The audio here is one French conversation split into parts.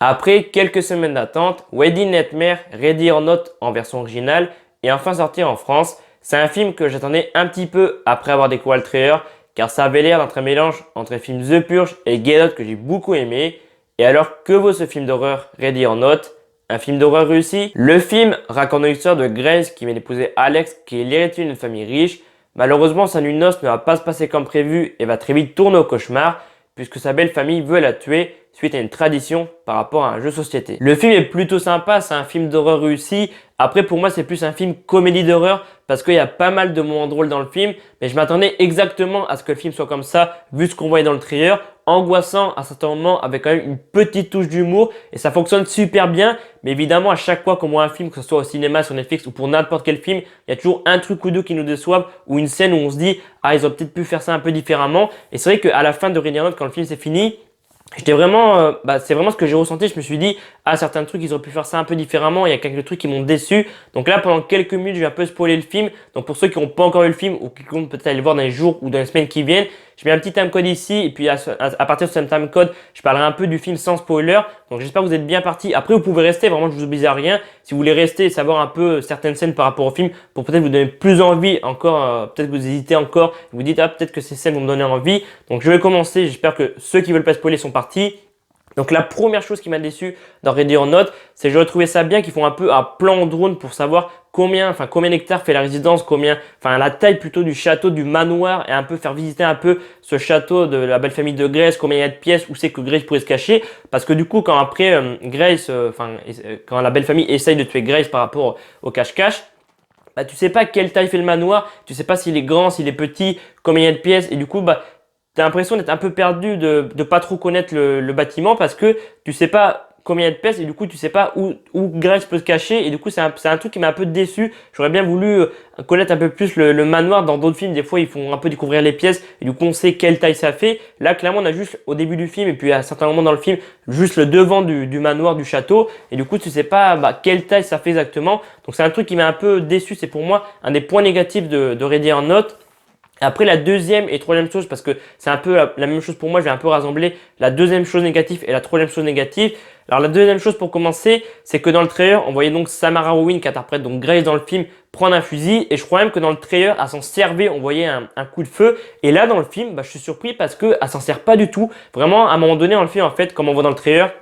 Après quelques semaines d'attente, Wedding Nightmare, Ready or Not en version originale est enfin sorti en France. C'est un film que j'attendais un petit peu après avoir découvert le trailer car ça avait l'air d'être un mélange entre le film The Purge et Get Out que j'ai beaucoup aimé. Et alors que vaut ce film d'horreur Ready or Not? Un film d'horreur réussi? Le film raconte l'histoire de Grace qui vient d'épouser Alex qui est l'héritier d'une famille riche. Malheureusement, sa nuit de noces ne va pas se passer comme prévu et va très vite tourner au cauchemar puisque sa belle famille veut la tuer suite à une tradition par rapport à un jeu de société. Le film est plutôt sympa, c'est un film d'horreur réussi. Après, pour moi, c'est plus un film comédie d'horreur parce qu'il y a pas mal de moments drôles dans le film, mais je m'attendais exactement à ce que le film soit comme ça, vu ce qu'on voyait dans le trailer, angoissant à certains moments avec quand même une petite touche d'humour et ça fonctionne super bien. Mais évidemment, à chaque fois qu'on voit un film, que ce soit au cinéma, sur Netflix ou pour n'importe quel film, il y a toujours un truc ou deux qui nous déçoivent ou une scène où on se dit ah, ils ont peut-être pu faire ça un peu différemment. Et c'est vrai qu'à la fin de Ready or Not, quand le film s'est fini, j'étais vraiment, c'est vraiment ce que j'ai ressenti. Je me suis dit, ah, certains trucs, ils auraient pu faire ça un peu différemment. Il y a quelques trucs qui m'ont déçu. Donc là, pendant quelques minutes, je vais un peu spoiler le film. Donc pour ceux qui n'ont pas encore vu le film ou qui comptent peut-être aller le voir dans les jours ou dans les semaines qui viennent, je mets un petit timecode ici. Et puis à partir de ce timecode, je parlerai un peu du film sans spoiler. Donc j'espère que vous êtes bien partis. Après, vous pouvez rester. Vraiment, je vous oblige à rien. Si vous voulez rester et savoir un peu certaines scènes par rapport au film, pour peut-être vous donner plus envie encore, peut-être que vous hésitez encore, vous dites, ah, peut-être que ces scènes vont me donner envie. Donc je vais commencer. J'espère que ceux qui veulent pas spoiler sont partis. Donc la première chose qui m'a déçu dans Ready or Not, c'est que j'aurais trouvé ça bien qu'ils font un peu un plan drone pour savoir combien d'hectares fait la résidence, la taille plutôt du château, du manoir et un peu faire visiter un peu ce château de la belle famille de Grace, combien il y a de pièces, où c'est que Grace pourrait se cacher. Parce que du coup, quand après quand la belle famille essaye de tuer Grace par rapport au cache-cache, bah, tu sais pas quelle taille fait le manoir, tu sais pas s'il est grand, s'il est petit, combien il y a de pièces, et du coup, bah, tu as l'impression d'être un peu perdu, de pas trop connaître le bâtiment parce que tu sais pas combien il y a de pièces et du coup tu sais pas où Grace peut se cacher et du coup c'est un truc qui m'a un peu déçu. J'aurais bien voulu connaître un peu plus le manoir. Dans d'autres films, des fois ils font un peu découvrir les pièces et du coup on sait quelle taille ça fait. Là clairement on a juste au début du film et puis à certains moments dans le film juste le devant du manoir, du château et du coup tu sais pas quelle taille ça fait exactement. Donc c'est un truc qui m'a un peu déçu. C'est pour moi un des points négatifs de Ready or Not. Après la deuxième et troisième chose, parce que c'est un peu la même chose pour moi, je vais un peu rassembler la deuxième chose négative et la troisième chose négative. Alors la deuxième chose pour commencer, c'est que dans le trailer, on voyait donc Samara Weaving qui interprète donc Grace dans le film prendre un fusil et je crois même que dans le trailer, à s'en servir, on voyait un coup de feu. Et là dans le film, je suis surpris parce que elle s'en sert pas du tout. Vraiment, à un moment donné dans le film, en fait, comme on voit dans le trailer,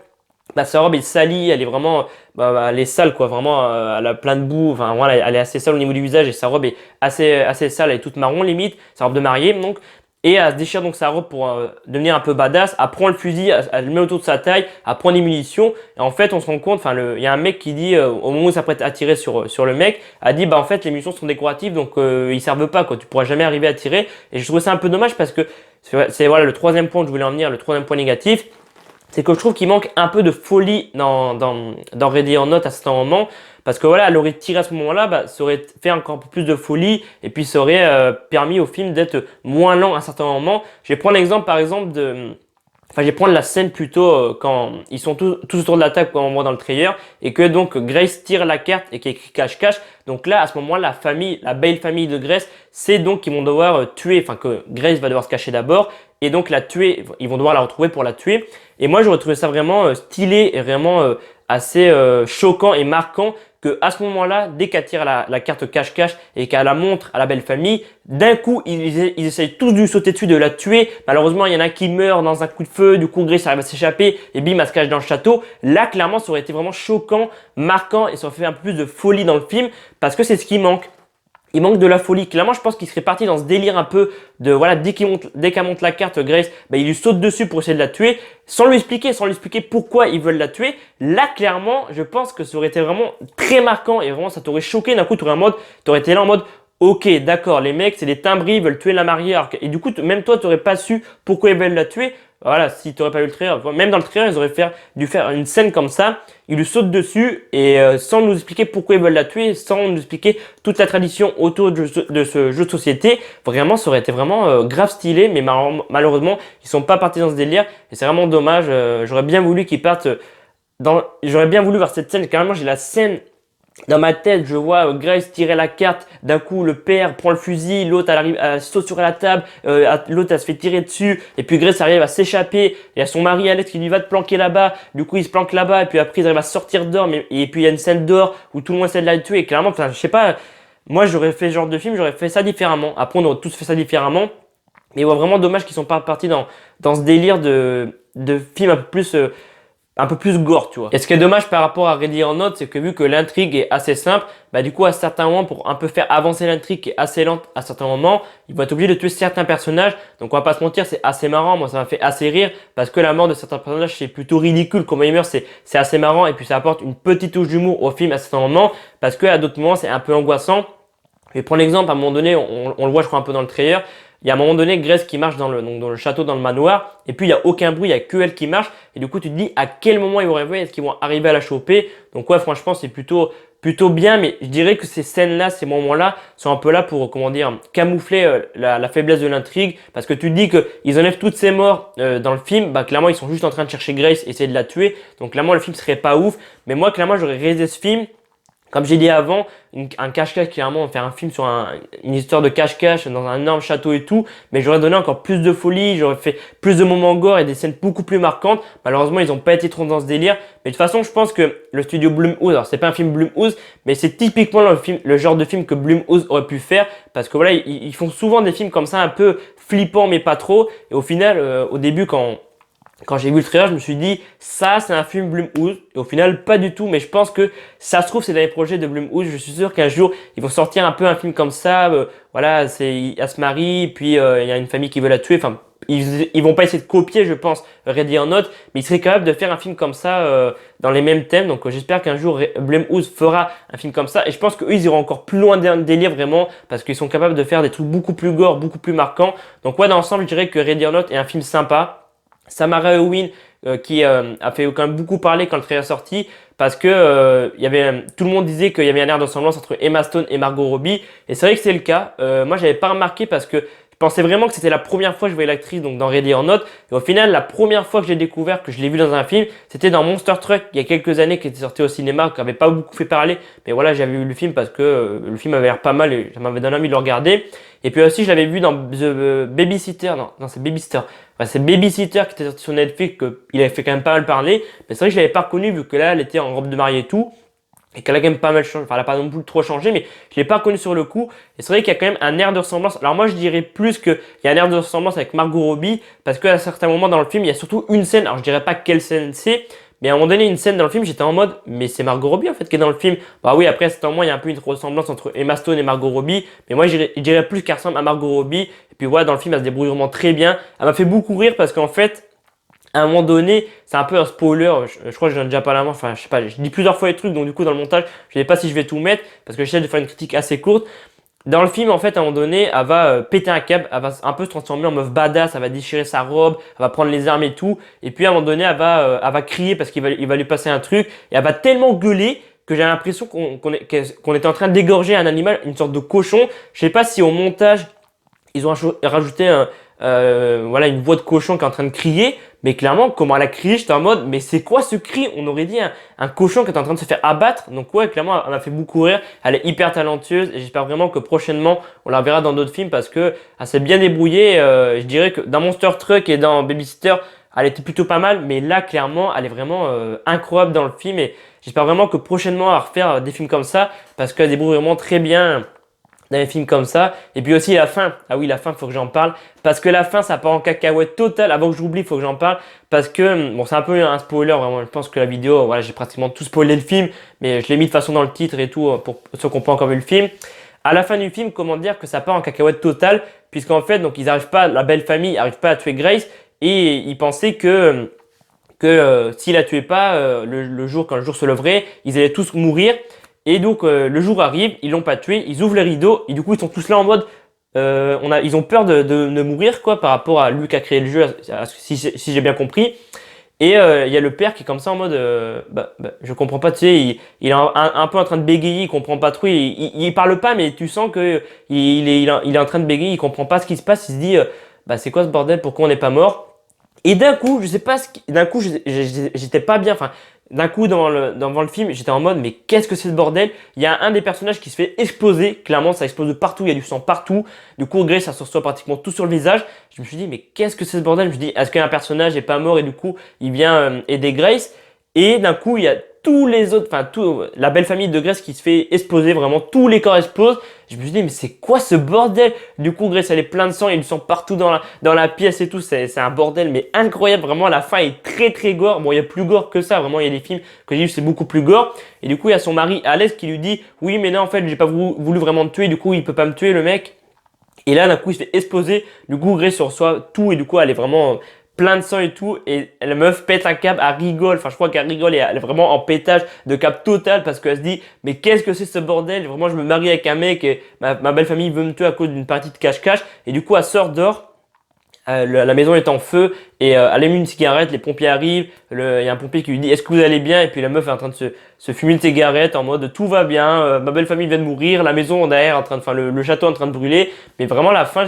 sa robe est salie, elle est vraiment, elle est sale quoi, vraiment, elle a plein de boue, enfin voilà, elle est assez sale au niveau du visage et sa robe est assez sale, elle est toute marron limite, sa robe de mariée donc, et elle se déchire donc sa robe pour devenir un peu badass, elle prend le fusil, elle le met autour de sa taille, elle prend des munitions et en fait on se rend compte, il y a un mec qui dit au moment où il s'apprête à tirer sur le mec, a dit en fait les munitions sont décoratives donc ils servent pas quoi, tu pourras jamais arriver à tirer et je trouve ça un peu dommage parce que c'est voilà le troisième point que je voulais en venir, le troisième point négatif. C'est que je trouve qu'il manque un peu de folie dans Ready or Not à ce moment. Parce que voilà, elle aurait tiré à ce moment-là, ça aurait fait encore plus de folie et puis ça aurait permis au film d'être moins lent à certains moments. Je vais prendre l'exemple par exemple je vais prendre la scène plutôt quand ils sont tous autour de la table, comme on voit dans le trailer, et que donc Grace tire la carte et qu'il y a écrit cache-cache. Donc là, à ce moment-là, la belle famille de Grace, c'est donc qu'ils vont devoir tuer, que Grace va devoir se cacher d'abord, et donc la tuer, ils vont devoir la retrouver pour la tuer. Et moi, j'aurais trouvé ça vraiment stylé et vraiment assez choquant et marquant que à ce moment-là, dès qu'elle tire la carte cache-cache et qu'elle la montre à la belle famille, d'un coup, ils essayent tous de lui sauter dessus, de la tuer. Malheureusement, il y en a qui meurt dans un coup de feu, du coup, Grace arrive à s'échapper et bim, elle se cache dans le château. Là, clairement, ça aurait été vraiment choquant, marquant et ça aurait fait un peu plus de folie dans le film parce que c'est ce qui manque. Il manque de la folie. Clairement, je pense qu'il serait parti dans ce délire un peu de voilà, dès qu'elle monte la carte, Grace, il lui saute dessus pour essayer de la tuer, sans lui expliquer pourquoi ils veulent la tuer. Là, clairement, je pense que ça aurait été vraiment très marquant et vraiment ça t'aurait choqué. D'un coup, t'aurais été là en mode ok, d'accord, les mecs, c'est des timbris, ils veulent tuer la mariée. Et du coup, même toi, t'aurais pas su pourquoi ils veulent la tuer. Voilà, si tu n'aurais pas vu le trailer, même dans le trailer, ils auraient dû faire une scène comme ça. Ils lui sautent dessus et sans nous expliquer pourquoi ils veulent la tuer, sans nous expliquer toute la tradition autour de ce jeu de société. Vraiment, ça aurait été vraiment grave stylé, mais malheureusement, ils sont pas partis dans ce délire et c'est vraiment dommage. J'aurais bien voulu qu'ils partent j'aurais bien voulu voir cette scène. Carrément, j'ai la scène Dans ma tête, je vois Grace tirer la carte. D'un coup, le père prend le fusil, l'autre elle arrive, elle saute sur la table, l'autre elle se fait tirer dessus. Et puis Grace arrive à s'échapper. Il y a son mari Alex qui lui va te planquer là-bas. Du coup, il se planque là-bas. Et puis après, ils arrivent à sortir dehors. Et puis il y a une scène dehors où tout le monde essaie de la tuer. Et clairement, enfin, je sais pas. Moi, j'aurais fait ce genre de film, j'aurais fait ça différemment. Après, on aurait tous fait ça différemment. Mais ouais, vraiment dommage qu'ils sont pas partis dans ce délire de film un peu plus gore, tu vois. Et ce qui est dommage par rapport à Ready or Not, c'est que vu que l'intrigue est assez simple, bah du coup à certains moments, pour un peu faire avancer l'intrigue qui est assez lente à certains moments, ils vont être obligés de tuer certains personnages. Donc on va pas se mentir, c'est assez marrant. Moi ça m'a fait assez rire parce que la mort de certains personnages c'est plutôt ridicule. Comment ils meurent, c'est assez marrant et puis ça apporte une petite touche d'humour au film à certains moments parce que à d'autres moments c'est un peu angoissant. Je vais prendre l'exemple, à un moment donné, on le voit je crois un peu dans le trailer. Il y a un moment donné Grace qui marche dans le château, dans le manoir, et puis il n'y a aucun bruit, il n'y a que elle qui marche, et du coup tu te dis à quel moment ils vont arriver, est-ce qu'ils vont arriver à la choper. Donc ouais, franchement c'est plutôt bien, mais je dirais que ces scènes-là, ces moments-là sont un peu là pour, comment dire, camoufler la faiblesse de l'intrigue, parce que tu te dis qu'ils enlèvent toutes ces morts dans le film, bah clairement ils sont juste en train de chercher Grace, essayer de la tuer, donc clairement le film serait pas ouf, mais moi clairement j'aurais réalisé ce film. Comme j'ai dit avant, un cache-cache, clairement, faire un film sur une histoire de cache-cache dans un énorme château et tout, mais j'aurais donné encore plus de folie, j'aurais fait plus de moments gore et des scènes beaucoup plus marquantes. Malheureusement, ils n'ont pas été trop dans ce délire. Mais de toute façon, je pense que le studio Blumhouse, alors c'est pas un film Blumhouse, mais c'est typiquement le genre de film que Blumhouse aurait pu faire, parce que voilà, ils font souvent des films comme ça, un peu flippants, mais pas trop. Et au final, au début, quand j'ai vu le trailer, je me suis dit, ça, c'est un film Blumhouse. Et au final, pas du tout. Mais je pense que ça se trouve, c'est dans les projets de Blumhouse. Je suis sûr qu'un jour, ils vont sortir un peu un film comme ça. Voilà, elle se marie, puis il y a une famille qui veut la tuer. Enfin, ils vont pas essayer de copier, je pense, Ready or Not. Mais ils seraient capables de faire un film comme ça dans les mêmes thèmes. Donc, j'espère qu'un jour, Blumhouse fera un film comme ça. Et je pense qu'eux, ils iront encore plus loin d'un délire vraiment. Parce qu'ils sont capables de faire des trucs beaucoup plus gore, beaucoup plus marquants. Donc, ouais, dans l'ensemble, je dirais que Ready or Not est un film sympa. Samara Weaving qui a fait quand même beaucoup parler quand le trailer est sorti parce que tout le monde disait qu'il y avait un air de ressemblance entre Emma Stone et Margot Robbie et c'est vrai que c'est le cas. Moi j'avais pas remarqué parce que je pensais vraiment que c'était la première fois que je voyais l'actrice donc dans Ready or Not et au final la première fois que j'ai découvert que je l'ai vu dans un film c'était dans Monster Truck il y a quelques années qui était sorti au cinéma qui avait pas beaucoup fait parler mais voilà j'avais vu le film parce que le film avait l'air pas mal et ça m'avait donné envie de le regarder et puis aussi je l'avais vu dans The Babysitter non c'est Babysitter. Enfin, c'est Babysitter qui était sorti sur Netflix, qu'il avait fait quand même pas mal parler. Mais c'est vrai que je l'avais pas reconnu vu que là, elle était en robe de mariée et tout. Et qu'elle a quand même pas mal changé. Enfin, elle a pas non plus trop changé, mais je l'ai pas reconnu sur le coup. Et c'est vrai qu'il y a quand même un air de ressemblance. Alors moi, je dirais plus qu'il y a un air de ressemblance avec Margot Robbie. Parce qu'à certains moments dans le film, il y a surtout une scène. Alors je dirais pas quelle scène c'est. Mais à un moment donné, une scène dans le film, j'étais en mode, mais c'est Margot Robbie en fait qui est dans le film. Bah oui, après, c'est en moi, il y a un peu une ressemblance entre Emma Stone et Margot Robbie. Mais moi, je dirais plus qu'elle ressemble à Margot Robbie. Et puis voilà, dans le film, elle se débrouille vraiment très bien. Elle m'a fait beaucoup rire parce qu'en fait, à un moment donné, c'est un peu un spoiler. Je crois que j'en ai déjà parlé avant. Enfin, je sais pas, je dis plusieurs fois les trucs. Donc du coup, dans le montage, je ne sais pas si je vais tout mettre parce que j'essaie de faire une critique assez courte. Dans le film, en fait, à un moment donné, elle va péter un câble, elle va un peu se transformer en meuf badass, elle va déchirer sa robe, elle va prendre les armes et tout. Et puis à un moment donné, elle va crier parce il va lui passer un truc. Et elle va tellement gueuler que j'ai l'impression qu'on était en train d'égorger un animal, une sorte de cochon. Je sais pas si au montage, ils ont rajouté voilà, une voix de cochon qui est en train de crier. Mais clairement, comment elle a crié, j'étais en mode, mais c'est quoi ce cri? On aurait dit un cochon qui est en train de se faire abattre. Donc ouais, clairement, elle m'a fait beaucoup rire. Elle est hyper talentueuse et j'espère vraiment que prochainement, on la verra dans d'autres films parce que elle s'est bien débrouillée. Je dirais que dans Monster Truck et dans Babysitter, elle était plutôt pas mal. Mais là, clairement, elle est vraiment incroyable dans le film et j'espère vraiment que prochainement, elle va refaire des films comme ça parce qu'elle débrouille vraiment très bien dans les films comme ça. Et puis aussi la fin. Ah oui, la fin, faut que j'en parle. Parce que la fin, ça part en cacahuète totale. Avant que j'oublie, faut que j'en parle. Parce que, bon, c'est un peu un spoiler, vraiment. Je pense que la vidéo, voilà, j'ai pratiquement tout spoilé le film. Mais je l'ai mis de façon dans le titre et tout, pour ceux qui n'ont pas encore vu le film. À la fin du film, comment dire que ça part en cacahuète totale. Puisqu'en fait, donc, ils n'arrivent pas, la belle famille n'arrive pas à tuer Grace. Et ils pensaient que s'ils la tuaient pas, quand le jour se leverait, ils allaient tous mourir. Et donc le jour arrive, ils l'ont pas tué, ils ouvrent les rideaux et du coup ils sont tous là en mode ils ont peur de mourir quoi par rapport à lui qui a créé le jeu, si j'ai bien compris. Et il y a le père qui est comme ça en mode je comprends pas, tu sais, il est un peu en train de bégayer, il comprend pas trop, il parle pas mais tu sens que il est en train de bégayer, il comprend pas ce qui se passe, il se dit c'est quoi ce bordel, pourquoi on n'est pas mort? Et d'un coup, je sais pas d'un coup, j'étais pas bien. Enfin, d'un coup, devant le film, j'étais en mode, mais qu'est-ce que c'est ce bordel? Il y a un des personnages qui se fait exploser. Clairement, ça explose de partout. Il y a du sang partout. Du coup, Grace, ça se reçoit pratiquement tout sur le visage. Je me suis dit, mais qu'est-ce que c'est ce bordel? Je me suis dit, est-ce qu'un personnage est pas mort et du coup, il vient aider Grace? Et d'un coup, il y a tous les autres, enfin, la belle famille de Grace qui se fait exploser. Vraiment, tous les corps explosent. Je me suis dit, mais c'est quoi ce bordel? Du coup, Grace, elle est pleine de sang. Il y a du sang partout dans la pièce et tout. C'est un bordel, mais incroyable. Vraiment, la fin est très, très gore. Bon, il y a plus gore que ça. Vraiment, il y a des films que j'ai vus, c'est beaucoup plus gore. Et du coup, il y a son mari, Alex, qui lui dit, oui, mais non, en fait, j'ai pas voulu vraiment te tuer. Du coup, il peut pas me tuer, le mec. Et là, d'un coup, il se fait exploser. Du coup, Grace reçoit tout. Et du coup, elle est vraiment plein de sang et tout. Et la meuf pète un câble, elle rigole. Enfin, je crois qu'elle rigole et elle est vraiment en pétage de câble total parce qu'elle se dit, mais qu'est-ce que c'est ce bordel? Vraiment, je me marie avec un mec et ma belle famille veut me tuer à cause d'une partie de cache-cache. Et du coup, elle sort dehors. La maison est en feu et elle allume une cigarette, les pompiers arrivent, il y a un pompier qui lui dit est-ce que vous allez bien? Et puis la meuf est en train de se fumer une cigarette en mode tout va bien, ma belle famille vient de mourir, la maison derrière enfin le château est en train de brûler. Mais vraiment la fin,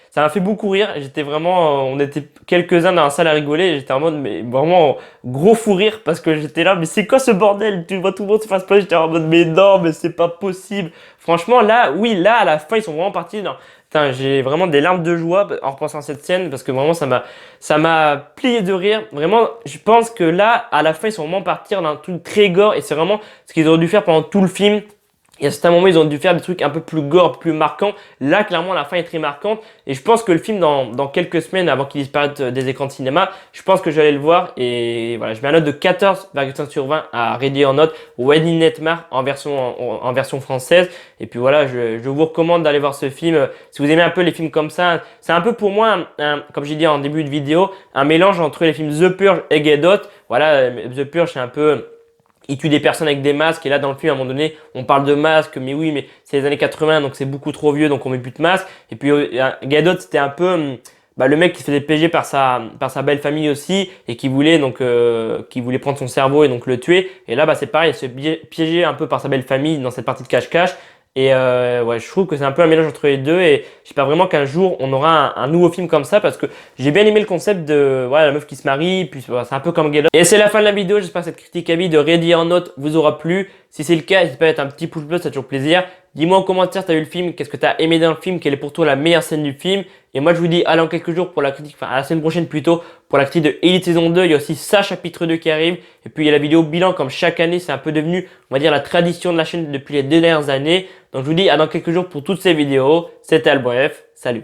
ça m'a fait beaucoup rire. J'étais vraiment, on était quelques-uns dans la salle à rigoler. Et j'étais en mode mais vraiment gros fou rire parce que j'étais là mais c'est quoi ce bordel? Tu vois tout le monde se fasse pas. J'étais en mode mais non mais c'est pas possible. Franchement là, oui là à la fin ils sont vraiment partis dans Putain, j'ai vraiment des larmes de joie en repensant à cette scène parce que vraiment ça m'a plié de rire. Vraiment, je pense que là, à la fin, ils sont vraiment partis d'un truc très gore et c'est vraiment ce qu'ils auraient dû faire pendant tout le film. Et à certains moments, ils ont dû faire des trucs un peu plus gore, plus marquants. Là, clairement, la fin est très marquante. Et je pense que le film, dans quelques semaines, avant qu'il disparaisse des écrans de cinéma, je pense que je vais aller le voir. Et voilà, je mets un note de 14,5 sur 20 à Ready or Not, Wedding Nightmare en version française. Et puis voilà, je vous recommande d'aller voir ce film. Si vous aimez un peu les films comme ça, c'est un peu pour moi, comme j'ai dit en début de vidéo, un mélange entre les films The Purge et Get Out. Voilà, The Purge, c'est un peu... Il tue des personnes avec des masques et là dans le film à un moment donné on parle de masques mais oui mais c'est les années 80 donc c'est beaucoup trop vieux donc on met plus de masques et puis Gadot c'était un peu le mec qui se faisait piéger par sa belle famille aussi et qui voulait qui voulait prendre son cerveau et donc le tuer et là c'est pareil il se fait piéger un peu par sa belle famille dans cette partie de cache-cache. Et ouais, je trouve que c'est un peu un mélange entre les deux et j'espère vraiment qu'un jour on aura un nouveau film comme ça parce que j'ai bien aimé le concept de voilà, la meuf qui se marie, puis voilà, c'est un peu comme Get Out. Et c'est la fin de la vidéo, j'espère que cette critique à vie de Ready or Not vous aura plu. Si c'est le cas, n'hésitez pas à mettre un petit pouce bleu, ça fait toujours plaisir. Dis-moi en commentaire, t'as vu le film, qu'est-ce que t'as aimé dans le film, quelle est pour toi la meilleure scène du film. Et moi je vous dis à dans quelques jours pour la critique, enfin à la semaine prochaine plutôt, pour la critique de Elite saison 2. Il y a aussi ça chapitre 2 qui arrive. Et puis il y a la vidéo bilan comme chaque année, c'est un peu devenu, on va dire, la tradition de la chaîne depuis les 2 dernières années. Donc je vous dis à dans quelques jours pour toutes ces vidéos. C'était Albref, salut.